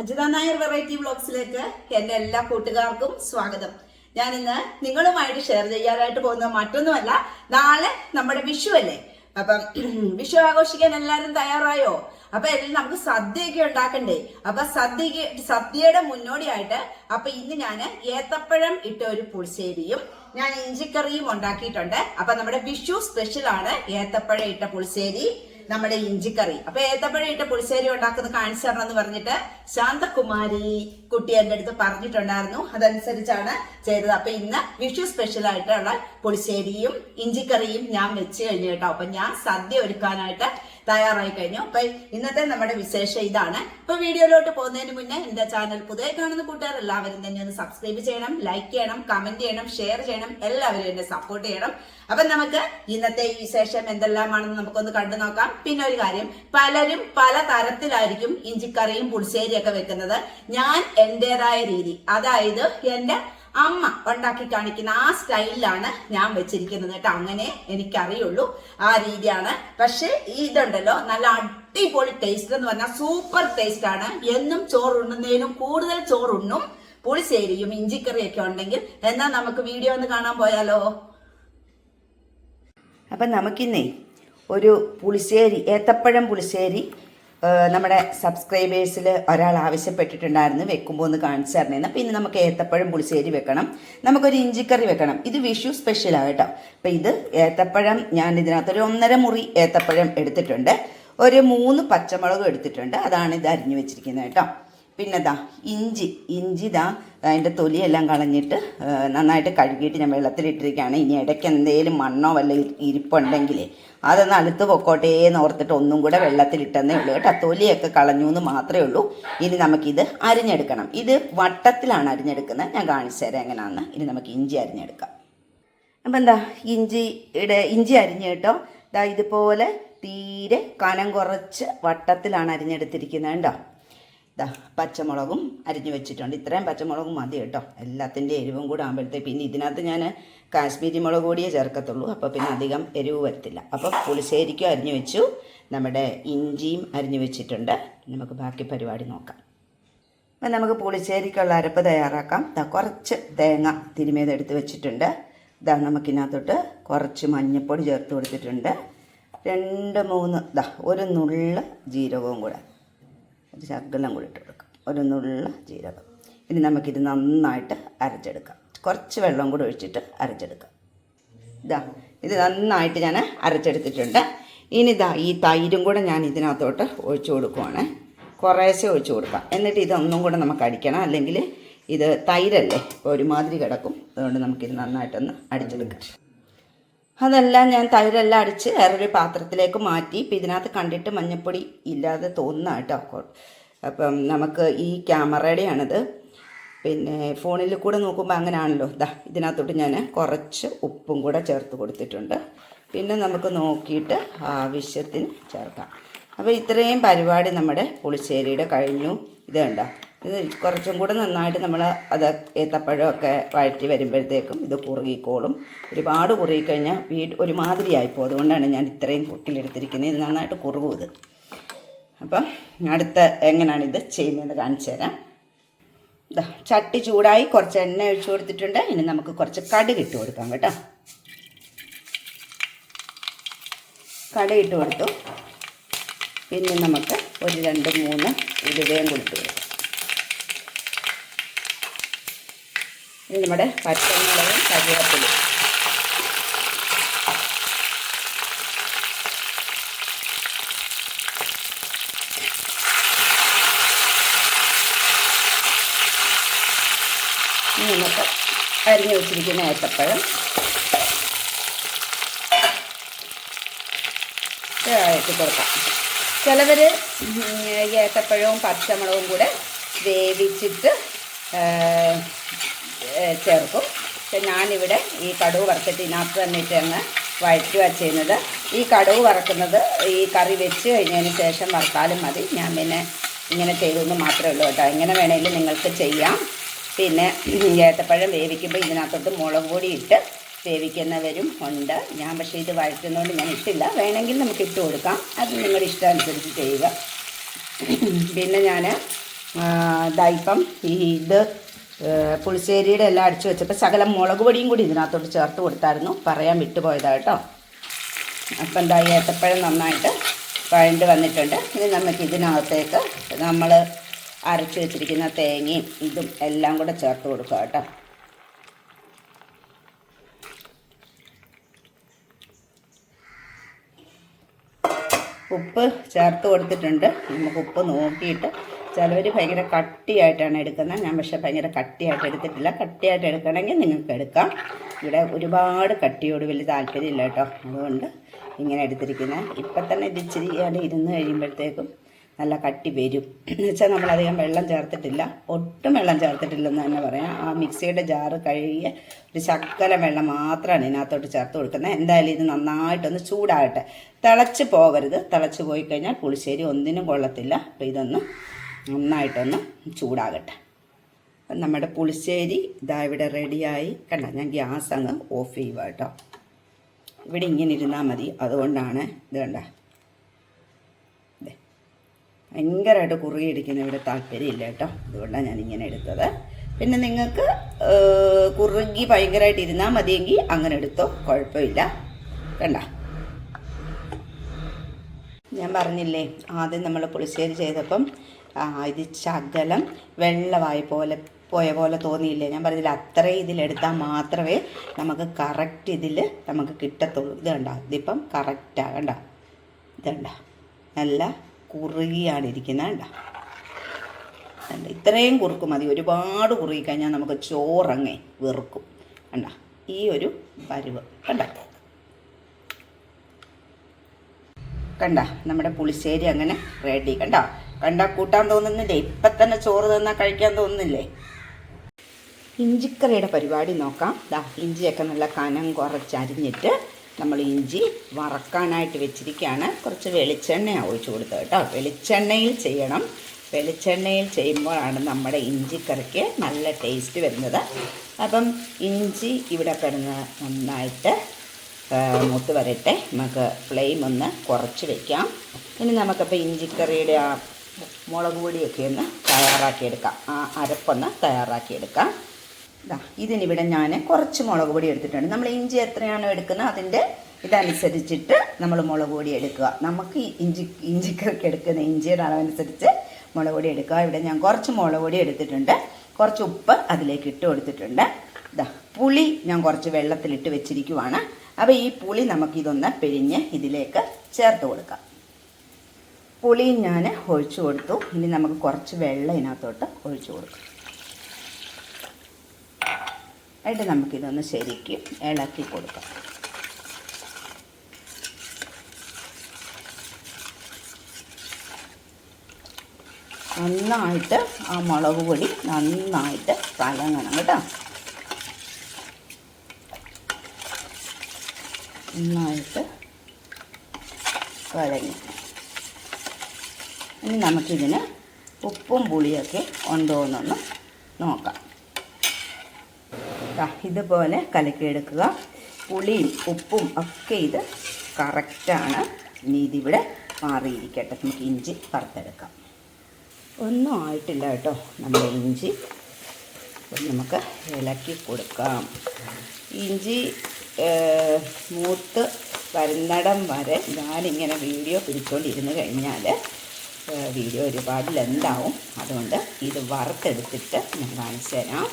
Ajitha Nair variety വ്ളോഗ്സിലേക്ക് എൻ്റെ എല്ലാ കൂട്ടുകാർക്കും സ്വാഗതം. ഞാൻ ഇന്ന് നിങ്ങളുമായിട്ട് ഷെയർ ചെയ്യാനായിട്ട് പോകുന്നത് മറ്റൊന്നുമല്ല, നാളെ നമ്മുടെ വിഷു അല്ലേ. അപ്പം വിഷു ആഘോഷിക്കാൻ എല്ലാവരും തയ്യാറായോ? അപ്പൊ എല്ലാം നമുക്ക് സദ്യയൊക്കെ ഉണ്ടാക്കണ്ടേ. അപ്പൊ സദ്യയുടെ മുന്നോടിയായിട്ട് അപ്പൊ ഇന്ന് ഞാൻ ഏത്തപ്പഴം ഇട്ട ഒരു പുളിശ്ശേരിയും ഞാൻ ഇഞ്ചിക്കറിയും ഉണ്ടാക്കിയിട്ടുണ്ട്. അപ്പൊ നമ്മുടെ വിഷു സ്പെഷ്യൽ ആണ് ഏത്തപ്പഴം ഇട്ട പുളിശ്ശേരി, നമ്മുടെ ഇഞ്ചിക്കറി. അപ്പൊ ഏത്തപ്പഴം ഇട്ട പുളിശ്ശേരി ഉണ്ടാക്കുന്നത് കാണിച്ചു തരണം എന്ന് പറഞ്ഞിട്ട് ശാന്തകുമാരി കുട്ടി എൻ്റെ അടുത്ത് പറഞ്ഞിട്ടുണ്ടായിരുന്നു. അതനുസരിച്ചാണ് ചെയ്തത്. അപ്പൊ ഇന്ന് വിഷു സ്പെഷ്യൽ ആയിട്ടുള്ള പുളിശ്ശേരിയും ഇഞ്ചിക്കറിയും ഞാൻ വെച്ച് കഴിഞ്ഞു കേട്ടോ. അപ്പൊ ഞാൻ സദ്യ ഒരുക്കാനായിട്ട് തയ്യാറായി കഴിഞ്ഞു. അപ്പൊ ഇന്നത്തെ നമ്മുടെ വിശേഷം ഇതാണ്. ഇപ്പൊ വീഡിയോയിലോട്ട് പോകുന്നതിന് മുന്നേ എന്റെ ചാനൽ പുതിയ കാണുന്ന കൂട്ടുകാർ എല്ലാവരും തന്നെ ഒന്ന് സബ്സ്ക്രൈബ് ചെയ്യണം, ലൈക്ക് ചെയ്യണം, കമന്റ് ചെയ്യണം, ഷെയർ ചെയ്യണം, എല്ലാവരും എന്നെ സപ്പോർട്ട് ചെയ്യണം. അപ്പൊ നമുക്ക് ഇന്നത്തെ ഈ വിശേഷം എന്തെല്ലാമാണെന്ന് നമുക്കൊന്ന് കണ്ടു നോക്കാം. പിന്നെ ഒരു കാര്യം, പലരും പല തരത്തിലായിരിക്കും ഇഞ്ചിക്കറിയും പുളിശ്ശേരിയും ഒക്കെ വെക്കുന്നത്. ഞാൻ എന്റേതായ രീതി, അതായത് എന്റെ അമ്മ ഉണ്ടാക്കി കാണിക്കുന്ന ആ സ്റ്റൈലിലാണ് ഞാൻ വെച്ചിരിക്കുന്നത് കേട്ടോ. അങ്ങനെ എനിക്കറിയുള്ളൂ, ആ രീതിയാണ്. പക്ഷെ ഇതുണ്ടല്ലോ നല്ല അടിപൊളി ടേസ്റ്റ് എന്ന് പറഞ്ഞാൽ സൂപ്പർ ടേസ്റ്റ് ആണ്. എന്നും ചോറുണ്ണുന്നതിനും കൂടുതൽ ചോറുണ്ണും പുളിശ്ശേരിയും ഇഞ്ചിക്കറിയൊക്കെ ഉണ്ടെങ്കിൽ. എന്നാൽ നമുക്ക് വീഡിയോ ഒന്ന് കാണാൻ പോയാലോ? അപ്പം നമുക്കിന്നേ ഒരു പുളിശ്ശേരി, ഏത്തപ്പഴം പുളിശ്ശേരി നമ്മുടെ സബ്സ്ക്രൈബേഴ്സിൽ ഒരാൾ ആവശ്യപ്പെട്ടിട്ടുണ്ടായിരുന്നു വെക്കുമ്പോൾ ഒന്ന് കാണിച്ചു തരണേന്ന്. പിന്നെ നമുക്ക് ഏത്തപ്പഴം പുളിശ്ശേരി വെക്കണം, നമുക്കൊരു ഇഞ്ചിക്കറി വെക്കണം. ഇത് വിഷു സ്പെഷ്യലാണ് കേട്ടോ. അപ്പം ഇത് ഏത്തപ്പഴം ഞാൻ ഇതിനകത്ത് ഒരു 1.5 മുറി ഏത്തപ്പഴം എടുത്തിട്ടുണ്ട്, ഒരു 3 പച്ചമുളകും എടുത്തിട്ടുണ്ട്. അതാണ് ഇത് അരിഞ്ഞു വെച്ചിരിക്കുന്നത് കേട്ടോ. പിന്നെ ഇഞ്ചി അതിൻ്റെ തൊലിയെല്ലാം കളഞ്ഞിട്ട് നന്നായിട്ട് കഴുകിയിട്ട് ഞാൻ വെള്ളത്തിലിട്ടിരിക്കുകയാണ്. ഇനി ഇടയ്ക്ക് എന്തെങ്കിലും മണ്ണോ വല്ല ഇരിപ്പുണ്ടെങ്കിൽ അതൊന്ന് അടുത്ത് പൊക്കോട്ടേ എന്ന് ഓർത്തിട്ട് ഒന്നും കൂടെ വെള്ളത്തിലിട്ടെന്നേ ഉള്ളൂ കേട്ടോ. തൊലിയൊക്കെ കളഞ്ഞു എന്ന് മാത്രമേ ഉള്ളൂ. ഇനി നമുക്കിത് അരിഞ്ഞെടുക്കണം. ഇത് വട്ടത്തിലാണ് അരിഞ്ഞെടുക്കുന്നത്, ഞാൻ കാണിച്ചു തരാം എങ്ങനെയാണെന്ന്. ഇനി നമുക്ക് ഇഞ്ചി അരിഞ്ഞെടുക്കാം. അപ്പം ഇഞ്ചി അരിഞ്ഞ് കേട്ടോ. ഇതുപോലെ തീരെ കനം കുറച്ച് വട്ടത്തിലാണ് അരിഞ്ഞെടുത്തിരിക്കുന്നത് കേട്ടോ. പച്ചമുളകും അരിഞ്ഞു വെച്ചിട്ടുണ്ട്. ഇത്രയും പച്ചമുളകും മതി കേട്ടോ, എല്ലാത്തിൻ്റെ എരിവും കൂടെ ആകുമ്പോഴത്തേക്ക്. പിന്നെ ഇതിനകത്ത് ഞാൻ കാശ്മീരി മുളക് പൊടിയേ ചേർക്കത്തുള്ളൂ, അപ്പോൾ പിന്നെ അധികം എരിവ് വരത്തില്ല. അപ്പോൾ പുളിശ്ശേരിക്കും അരിഞ്ഞു വെച്ചു, നമ്മുടെ ഇഞ്ചിയും അരിഞ്ഞു വെച്ചിട്ടുണ്ട്. നമുക്ക് ബാക്കി പരിപാടി നോക്കാം. അപ്പം നമുക്ക് പുളിശ്ശേരിക്കുള്ള അരപ്പ് തയ്യാറാക്കാം. കുറച്ച് തേങ്ങ തിരുമിയതെടുത്ത് വെച്ചിട്ടുണ്ട്. നമുക്കിതിനകത്തോട്ട് കുറച്ച് മഞ്ഞൾപ്പൊടി ചേർത്ത് കൊടുത്തിട്ടുണ്ട്. 2-3 ഒരു നുള്ള ജീരകവും കൂടെ, ഒരു ശകലം കൂടി ഇട്ട് കൊടുക്കാം, ഒരു നുള്ള ജീരകം. ഇനി നമുക്കിത് നന്നായിട്ട് അരച്ചെടുക്കാം. കുറച്ച് വെള്ളം കൂടി ഒഴിച്ചിട്ട് അരച്ചെടുക്കാം. ഇത് നന്നായിട്ട് ഞാൻ അരച്ചെടുത്തിട്ടുണ്ട്. ഇനി ഈ തൈരും കൂടെ ഞാൻ ഇതിനകത്തോട്ട് ഒഴിച്ചു കൊടുക്കുവാണ്. കുറേശ്ശെ ഒഴിച്ചു കൊടുക്കാം. എന്നിട്ട് ഇതൊന്നും കൂടെ നമുക്ക് അടിക്കണം, അല്ലെങ്കിൽ ഇത് തൈരല്ലേ ഒരുമാതിരി കിടക്കും. അതുകൊണ്ട് നമുക്കിത് നന്നായിട്ടൊന്ന് അടിച്ചെടുക്കാം. അതെല്ലാം ഞാൻ തൈരെല്ലാം അടിച്ച് വേറൊരു പാത്രത്തിലേക്ക് മാറ്റി. ഇപ്പം ഇതിനകത്ത് കണ്ടിട്ട് മഞ്ഞൾപ്പൊടി ഇല്ലാതെ തോന്നുന്ന കേട്ടോ. അപ്പം നമുക്ക് ഈ ക്യാമറയുടെയാണിത്, പിന്നെ ഫോണിൽ കൂടെ നോക്കുമ്പോൾ അങ്ങനെയാണല്ലോ. ഇതിനകത്തോട്ട് ഞാൻ കുറച്ച് ഉപ്പും കൂടെ ചേർത്ത് കൊടുത്തിട്ടുണ്ട്. പിന്നെ നമുക്ക് നോക്കിയിട്ട് ആവശ്യത്തിന് ചേർക്കാം. അപ്പോൾ ഇത്രയും പരിപാടി നമ്മുടെ പുളിശ്ശേരിയുടെ കഴിഞ്ഞു. ഇത് കണ്ടോ, ഇത് കുറച്ചും കൂടെ നന്നായിട്ട് നമ്മൾ ഏത്തപ്പഴമൊക്കെ വഴറ്റി വരുമ്പോഴത്തേക്കും ഇത് കുറുകിക്കോളും. ഒരുപാട് കുറുകിക്കഴിഞ്ഞാൽ ഒരുമാതിരിയായിപ്പോൾ. അതുകൊണ്ടാണ് ഞാൻ ഇത്രയും കുട്ടിലെടുത്തിരിക്കുന്നത്. ഇത് നന്നായിട്ട് കുറുകും ഇത്. അപ്പം അടുത്ത എങ്ങനെയാണ് ഇത് ചെയ്യുന്നതെന്ന് കാണിച്ചു തരാം. ചട്ടി ചൂടായി, കുറച്ച് എണ്ണ ഒഴിച്ചു കൊടുത്തിട്ടുണ്ട്. ഇനി നമുക്ക് കുറച്ച് കടുക് ഇട്ട് കൊടുക്കാം കേട്ടോ. കടുക് ഇട്ട് കൊടുത്തു. പിന്നെ നമുക്ക് ഒരു 2-3 ഉലുവയും കൊടുത്തു കൊടുക്കാം. ഇനി നമ്മുടെ പച്ചമുളകും കറിവേപ്പിലയും. ഇനി നമുക്ക് അരിഞ്ഞു വെച്ചിരിക്കുന്ന ഏത്തപ്പഴം ഇട്ട് കൊടുക്കാം. ചിലവർ ഏത്തപ്പഴവും പച്ചമുളകും കൂടെ വേവിച്ചിട്ട് ചേർക്കും. പക്ഷെ ഞാനിവിടെ ഈ കടുക് വറുത്തിട്ട് ഇതിനകത്ത് തന്നെ ഇട്ട് അങ്ങ് വഴറ്റുക ചെയ്യുന്നത്. ഈ കടുക് വറക്കുന്നത് ഈ കറി വെച്ച് കഴിഞ്ഞതിന് ശേഷം വറുത്താലും മതി. ഞാൻ പിന്നെ ഇങ്ങനെ ചെയ്തെന്ന് മാത്രമേ ഉള്ളൂ കേട്ടോ. എങ്ങനെ വേണമെങ്കിലും നിങ്ങൾക്ക് ചെയ്യാം. പിന്നെ ഏത്തപ്പഴം വേവിക്കുമ്പോൾ ഇതിനകത്തോട്ട് മുളക് പൊടി ഇട്ട് വേവിക്കുന്നവരും ഉണ്ട്. ഞാൻ പക്ഷേ ഇത് വഴറ്റുന്നതുകൊണ്ട് ഞാൻ ഇട്ടില്ല. വേണമെങ്കിൽ നമുക്ക് ഇട്ട് കൊടുക്കാം, അത് നിങ്ങളുടെ ഇഷ്ടം അനുസരിച്ച് ചെയ്യുക. പിന്നെ ഞാൻ ഇപ്പം ഇത് പുളിശ്ശേരിയുടെ എല്ലാം അടിച്ചു വെച്ചപ്പോൾ ശകലം മുളക് പൊടിയും കൂടി ഇതിനകത്തോട്ട് ചേർത്ത് കൊടുത്തായിരുന്നു, പറയാൻ വിട്ടുപോയതാണ് കേട്ടോ. അപ്പം എന്താ ഏത്തപ്പഴം നന്നായിട്ട് വഴണ്ട് വന്നിട്ടുണ്ട്. ഇനി നമുക്ക് ഇതിനകത്തേക്ക് നമ്മൾ അരച്ച് വെച്ചിരിക്കുന്ന തേങ്ങയും ഇതും എല്ലാം കൂടെ ചേർത്ത് കൊടുക്കുക കേട്ടോ. ഉപ്പ് ചേർത്ത് കൊടുത്തിട്ടുണ്ട്. നമുക്ക് ഉപ്പ് നോക്കിയിട്ട്, ചിലവർ ഭയങ്കര കട്ടിയായിട്ടാണ് എടുക്കുന്നത്, ഞാൻ പക്ഷേ ഭയങ്കര കട്ടിയായിട്ട് എടുത്തിട്ടില്ല. കട്ടിയായിട്ട് എടുക്കണമെങ്കിൽ നിങ്ങൾക്ക് എടുക്കാം. ഇവിടെ ഒരുപാട് കട്ടിയോട് വലിയ താല്പര്യമില്ല കേട്ടോ, അതുകൊണ്ട് ഇങ്ങനെ എടുത്തിരിക്കുന്നത്. ഇപ്പം തന്നെ ഇത് ഇച്ചിരി ഇരുന്ന് കഴിയുമ്പോഴത്തേക്കും നല്ല കട്ടി വരും. എന്ന് വെച്ചാൽ നമ്മളധികം വെള്ളം ചേർത്തിട്ടില്ല, ഒട്ടും വെള്ളം ചേർത്തിട്ടില്ലെന്ന് തന്നെ പറയാം. ആ മിക്സിയുടെ ജാറ് കഴുകിയ ഒരു ശക്കലം വെള്ളം മാത്രമാണ് ഇതിനകത്തോട്ട് ചേർത്ത് കൊടുക്കുന്നത്. എന്തായാലും ഇത് നന്നായിട്ടൊന്ന് ചൂടാകട്ടെ, തിളച്ച് പോകരുത്. തിളച്ച് പോയി കഴിഞ്ഞാൽ പുളിശ്ശേരി ഒന്നിനും കൊള്ളത്തില്ല. അപ്പോൾ ഇതൊന്ന് നന്നായിട്ടൊന്ന് ചൂടാകട്ടെ. നമ്മുടെ പുളിശ്ശേരി ഇതാ ഇവിടെ റെഡിയായി. കണ്ട, ഞാൻ ഗ്യാസ് അങ്ങ് ഓഫ് ചെയ്യുക കേട്ടോ. ഇവിടെ ഇങ്ങനെ ഇരുന്നാൽ മതി, അതുകൊണ്ടാണ് ഇത് കണ്ട ഭയങ്കരമായിട്ട് കുറുകിയിരിക്കുന്ന ഇവിടെ താല്പര്യമില്ല കേട്ടോ, അതുകൊണ്ടാണ് ഞാനിങ്ങനെ എടുത്തത്. പിന്നെ നിങ്ങൾക്ക് കുറുകി ഭയങ്കരമായിട്ട് ഇരുന്നാൽ മതിയെങ്കിൽ അങ്ങനെ എടുത്തോ, കുഴപ്പമില്ല. കണ്ട, ഞാൻ പറഞ്ഞില്ലേ ആദ്യം നമ്മൾ പുളിശ്ശേരി ചെയ്തപ്പം ഇത് ശകലം വെള്ളമായി പോയ പോലെ തോന്നിയില്ലേ? ഞാൻ പറഞ്ഞില്ല, അത്രയും ഇതിലെടുത്താൽ മാത്രമേ നമുക്ക് കറക്റ്റ് ഇതിൽ നമുക്ക് കിട്ടത്തുള്ളൂ. ഇത് കണ്ട, ഇതിപ്പം കറക്റ്റാണ്. കണ്ട, ഇത് കണ്ട, നല്ല കുറുകിയാണ് ഇരിക്കുന്നത്. കണ്ട, ഇത്രയും കുറുക്ക് മതി. ഒരുപാട് കുറുകിക്കഴിഞ്ഞാൽ നമുക്ക് ചോറങ്ങേ വെറുക്കും. കണ്ട, ഈ ഒരു പരുവ് കണ്ട. കണ്ട, നമ്മുടെ പുളിശ്ശേരി അങ്ങനെ റെഡി. കണ്ട കൂട്ടാൻ തോന്നുന്നില്ലേ? ഇപ്പം തന്നെ ചോറ് തന്നാൽ കഴിക്കാൻ തോന്നുന്നില്ലേ? ഇഞ്ചിക്കറിയുടെ പരിപാടി നോക്കാം. ഇഞ്ചിയൊക്കെ നല്ല കനം കുറച്ചരിഞ്ഞിട്ട് നമ്മൾ ഇഞ്ചി വറക്കാനായിട്ട് വെച്ചിരിക്കുകയാണ്. കുറച്ച് വെളിച്ചെണ്ണ ഒഴിച്ചു കൊടുത്തത് കേട്ടോ. വെളിച്ചെണ്ണയിൽ ചെയ്യണം. വെളിച്ചെണ്ണയിൽ ചെയ്യുമ്പോഴാണ് നമ്മുടെ ഇഞ്ചിക്കറിക്ക് നല്ല ടേസ്റ്റ് വരുന്നത്. അപ്പം ഇഞ്ചി ഇവിടെ കിടന്ന് നന്നായിട്ട് മൂത്ത് വരട്ടെ. നമുക്ക് ഫ്ലെയിം ഒന്ന് കുറച്ച് വയ്ക്കാം. ഇനി നമുക്കപ്പോൾ ഇഞ്ചിക്കറിയുടെ ആ മുളക് പൊടിയൊക്കെ ഒന്ന് തയ്യാറാക്കിയെടുക്കാം. ആ അരപ്പൊന്ന് തയ്യാറാക്കിയെടുക്കാം. ഇതിനിവിടെ ഞാൻ കുറച്ച് മുളക് പൊടി എടുത്തിട്ടുണ്ട്. നമ്മൾ ഇഞ്ചി എത്രയാണോ എടുക്കുന്നത് അതിൻ്റെ ഇതനുസരിച്ചിട്ട് നമ്മൾ മുളക് പൊടി എടുക്കുക. നമുക്ക് ഇഞ്ചിക്കറിക്ക് എടുക്കുന്ന ഇഞ്ചിയുടെ അളവനുസരിച്ച് മുളക് പൊടി എടുക്കുക. ഇവിടെ ഞാൻ കുറച്ച് മുളക് പൊടി എടുത്തിട്ടുണ്ട്, കുറച്ച് ഉപ്പ് അതിലേക്ക് ഇട്ട് കൊടുത്തിട്ടുണ്ട്. പുളി ഞാൻ കുറച്ച് വെള്ളത്തിലിട്ട് വെച്ചിരിക്കുവാണ്. അപ്പോൾ ഈ പുളി നമുക്കിതൊന്ന് പിഴിഞ്ഞ് ഇതിലേക്ക് ചേർത്ത് കൊടുക്കാം. പുളിയും ഞാൻ ഒഴിച്ചു കൊടുത്തു. ഇനി നമുക്ക് കുറച്ച് വെള്ളം ഇതിനകത്തോട്ട് ഒഴിച്ചു കൊടുക്കാം. എന്നിട്ട് നമുക്കിതൊന്ന് ശരിക്കും ഇളക്കി കൊടുക്കാം. നന്നായിട്ട് ആ മുളക് പൊടി നന്നായിട്ട് കലങ്ങണം കേട്ടോ. നന്നായിട്ട് കലങ്ങി. ഇനി നമുക്കിതിന് ഉപ്പും പുളിയൊക്കെ ഉണ്ടോ എന്നൊന്ന് നോക്കാം. ഇതുപോലെ കലക്കിയെടുക്കുക. പുളിയും ഉപ്പും ഒക്കെ ഇത് കറക്റ്റാണ്. ഇനി ഇതിവിടെ മാറിയിരിക്കട്ടെ. നമുക്ക് ഇഞ്ചി വറുത്തെടുക്കാം. ഒന്നും ആയിട്ടില്ല കേട്ടോ നമ്മുടെ ഇഞ്ചി. നമുക്ക് ഇളക്കി കൊടുക്കാം. ഇഞ്ചി മൂത്ത് വരുന്നിടം വരെ ഞാനിങ്ങനെ വീഡിയോ പിടിച്ചുകൊണ്ടിരുന്ന് കഴിഞ്ഞാൽ വീഡിയോ ഒരുപാട് ലെന്താവും. അതുകൊണ്ട് ഇത് വറുത്തെടുത്തിട്ട് ഞാൻ കാണിച്ചു തരാം.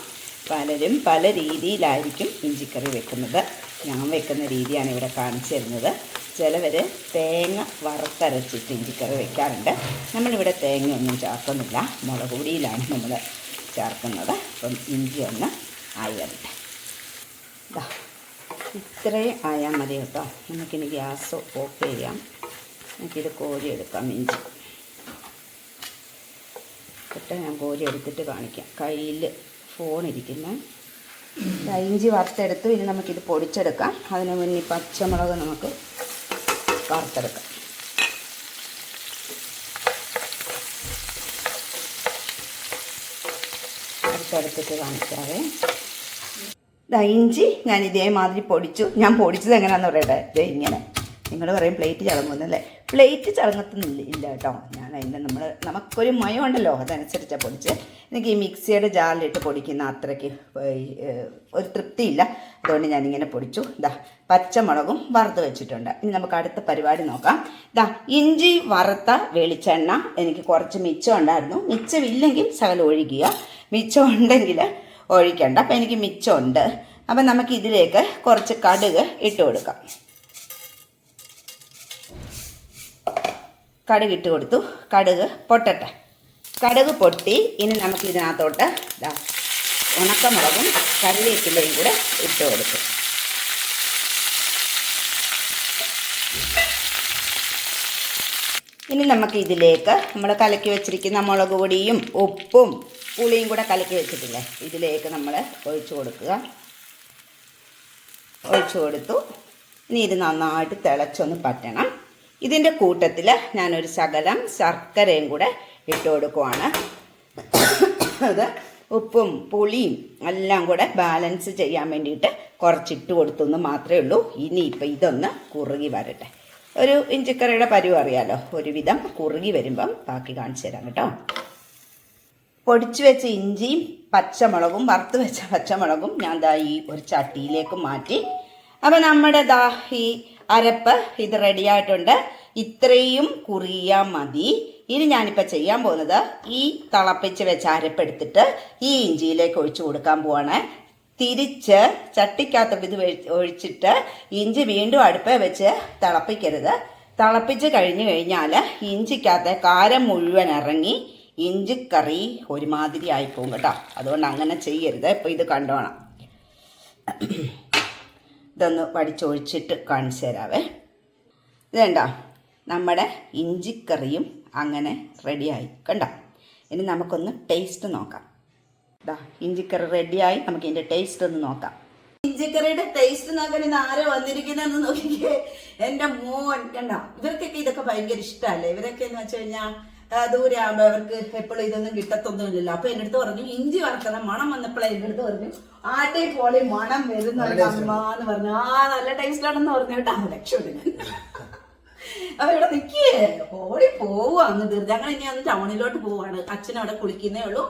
പലരും പല രീതിയിലായിരിക്കും ഇഞ്ചിക്കറി വെക്കുന്നത്. ഞാൻ വെക്കുന്ന രീതിയാണ് ഇവിടെ കാണിച്ചു തരുന്നത്. ചിലവർ തേങ്ങ വറുത്തരച്ചിട്ട് ഇഞ്ചിക്കറി വെക്കാറുണ്ട്. നമ്മളിവിടെ തേങ്ങയൊന്നും ചേർക്കുന്നില്ല, മുളക് പൊടിയിലാണ് നമ്മൾ ചേർക്കുന്നത്. അപ്പം ഇഞ്ചി ഒന്ന് ആയി വരട്ടെ. ഇത്രയും ആയാൽ മതി കേട്ടോ. നമുക്കിനി ഗ്യാസ് ഓഫ് ചെയ്യാം. നമുക്കിത് കോരിയെടുക്കാം. ഇഞ്ചി എന്നിട്ട് ഞാൻ കോരി എടുത്തിട്ട് കാണിക്കാം. കയ്യിൽ ഫോണിരിക്കുന്ന ഇഞ്ചി വറുത്തെടുത്തു. ഇനി നമുക്കിത് പൊടിച്ചെടുക്കാം. അതിന് മുന്നേ പച്ചമുളക് നമുക്ക് വറുത്തെടുക്കാം. വറുത്തെടുത്തിട്ട് കാണിക്കാവേ. ഇഞ്ചി ഞാൻ ഇതേമാതിരി പൊടിച്ചു. ഞാൻ പൊടിച്ചത് എങ്ങനെയാണെന്ന് പറയട്ടെ. ഇങ്ങനെ നിങ്ങൾ പറയും പ്ലേറ്റ് ചളങ്ങുന്നല്ലേ. പ്ലേറ്റ് ചളങ്ങത്തുന്നില്ല ഇല്ല കേട്ടോ. ഞാൻ അതിൻ്റെ നമുക്കൊരു മയം ഉണ്ടല്ലോ, അതനുസരിച്ചാണ് പൊടിച്ച്. എനിക്ക് ഈ മിക്സിയുടെ ജാറിലിട്ട് പൊടിക്കുന്ന അത്രയ്ക്ക് ഒരു തൃപ്തിയില്ല. അതുകൊണ്ട് ഞാനിങ്ങനെ പൊടിച്ചു. ഇതാ പച്ചമുളകും വറുത്ത് വെച്ചിട്ടുണ്ട്. ഇനി നമുക്ക് അടുത്ത പരിപാടി നോക്കാം. ഇതാ ഇഞ്ചി വറുത്ത വെളിച്ചെണ്ണ എനിക്ക് കുറച്ച് മിച്ചം ഉണ്ടായിരുന്നു. മിച്ചമില്ലെങ്കിൽ ശകലം ഒഴിക്കുക, മിച്ചം ഉണ്ടെങ്കിൽ ഒഴിക്കണ്ട. അപ്പം എനിക്ക് മിച്ചമുണ്ട്. അപ്പം നമുക്ക് ഇതിലേക്ക് കുറച്ച് കടുക് ഇട്ട് കൊടുക്കാം. കടുക് ഇട്ട് കൊടുത്തു. കടുക് പൊട്ടട്ടെ. കടുക് പൊട്ടി. ഇനി നമുക്ക് ഇതിനകത്തോട്ട് ഉണക്കമുളകും കറിവേപ്പിലയും കൂടെ ഇട്ട് കൊടുത്തു. ഇനി നമുക്ക് ഇതിലേക്ക് നമ്മൾ കലക്കി വെച്ചിരിക്കുന്ന മുളക് പൊടിയും ഉപ്പും പുളിയും കൂടെ കലക്കി വെച്ചിട്ടില്ലേ, ഇതിലേക്ക് നമ്മൾ ഒഴിച്ചു കൊടുക്കുക. ഒഴിച്ചു കൊടുത്തു. ഇനി ഇത് നന്നായിട്ട് തിളച്ചൊന്ന് പറ്റണം. ഇതിൻ്റെ കൂട്ടത്തിൽ ഞാനൊരു ശകലം ശർക്കരയും കൂടെ ഇട്ട് കൊടുക്കുവാണ്. അത് ഉപ്പും പുളിയും എല്ലാം കൂടെ ബാലൻസ് ചെയ്യാൻ വേണ്ടിയിട്ട് കുറച്ചിട്ട് കൊടുത്തെന്ന് മാത്രമേ ഉള്ളൂ. ഇനിയിപ്പോൾ ഇതൊന്ന് കുറുകി വരട്ടെ. ഒരു ഇഞ്ചിക്കറിയുടെ പരുവം അറിയാലോ. ഒരുവിധം കുറുകി വരുമ്പം ബാക്കി കാണിച്ചു തരാം കേട്ടോ. പൊടിച്ചു വെച്ച ഇഞ്ചിയും പച്ചമുളകും വറുത്ത് വെച്ച പച്ചമുളകും ഞാൻ ദാ ഈ ഒരു ചട്ടിയിലേക്ക് മാറ്റി. അപ്പം നമ്മുടെ ദാ ഈ അരപ്പ് ഇത് റെഡിയായിട്ടുണ്ട്. ഇത്രയും കുറിയാൻ മതി. ഇനി ഞാനിപ്പോൾ ചെയ്യാൻ പോകുന്നത് ഈ തിളപ്പിച്ച് വെച്ച അരപ്പെടുത്തിട്ട് ഈ ഇഞ്ചിയിലേക്ക് ഒഴിച്ചു കൊടുക്കാൻ പോവാണ്. തിരിച്ച് ചട്ടിക്കകത്തോട്ട് ഇത് ഒഴിച്ചിട്ട് ഇഞ്ചി വീണ്ടും അടുപ്പേ വെച്ച് തിളപ്പിക്കരുത്. തിളപ്പിച്ച് കഴിഞ്ഞ് കഴിഞ്ഞാൽ ഇഞ്ചിക്കകത്തെ കാരം മുഴുവൻ ഇറങ്ങി ഇഞ്ചിക്കറി ഒരുമാതിരി ആയിപ്പോവും കേട്ടോ. അതുകൊണ്ട് അങ്ങനെ ചെയ്യരുത്. ഇപ്പോൾ ഇത് കണ്ടോണം. ഇതൊന്ന് വടിച്ചൊഴിച്ചിട്ട് കാണിച്ചു തരാവേ. ഇതേണ്ട നമ്മുടെ ഇഞ്ചിക്കറിയും അങ്ങനെ റെഡിയായി കണ്ടോ. ഇനി നമുക്കൊന്ന് ടേസ്റ്റ് നോക്കാം. ഇതാ ഇഞ്ചിക്കറി റെഡിയായി. നമുക്ക് ഇതിൻ്റെ ടേസ്റ്റ് ഒന്ന് നോക്കാം. ഇഞ്ചിക്കറിയുടെ ടേസ്റ്റ് നോക്കാൻ ഇന്ന് ആരോ വന്നിരിക്കുന്നതെന്ന് നോക്കിക്കേ. എൻ്റെ മോൻ കണ്ടോ. ഇവർക്കൊക്കെ ഇതൊക്കെ ഭയങ്കര ഇഷ്ടമല്ലേ. ഇവരൊക്കെ എന്ന് വെച്ച് കഴിഞ്ഞാൽ ദൂരെ ആകുമ്പോൾ അവർക്ക് എപ്പോഴും ഇതൊന്നും കിട്ടത്തൊന്നുമില്ലല്ലോ. അപ്പൊ എൻ്റെ അടുത്ത് പറഞ്ഞു ഇഞ്ചി വറുക്കണം. മണം വന്നപ്പോഴേ എൻ്റെ അടുത്ത് പറഞ്ഞു ആട്ടേ പോലെ മണം വരുന്നുണ്ട് അമ്മ എന്ന് പറഞ്ഞു. നല്ല ടേസ്റ്റ് ആണെന്ന് പറഞ്ഞു കേട്ടോ. രക്ഷപ്പെട്ടു. അപ്പൊ ഇവിടെ നിൽക്കേ ഓടി പോവുക അങ്ങ് തീർച്ച. ഞങ്ങൾ ഇനി ഒന്ന് ടൗണിലോട്ട് പോവാണ്. അച്ഛനവിടെ കുളിക്കുന്നേ ഉള്ളൂ.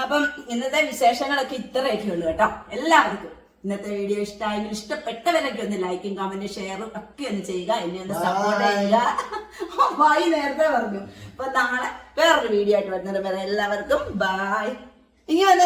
അപ്പം ഇന്നത്തെ വിശേഷങ്ങളൊക്കെ ഇത്രയൊക്കെ ഉള്ളൂ കേട്ടോ. എല്ലാവർക്കും ഇന്നത്തെ വീഡിയോ ഇഷ്ടമായെങ്കിൽ ഇഷ്ടപ്പെട്ടവരൊക്കെ ഒന്ന് ലൈക്കും കമന്റും ഷെയറും ഒക്കെ ഒന്ന് ചെയ്യുക. എന്നെ ഒന്ന് സപ്പോർട്ട് ചെയ്യുക. ബായ് നേരത്തെ പറഞ്ഞു. അപ്പൊ നാളെ വേറൊരു വീഡിയോ ആയിട്ട് വരുന്നത് വരെ എല്ലാവർക്കും ബായ്. ഇനി വന്ന്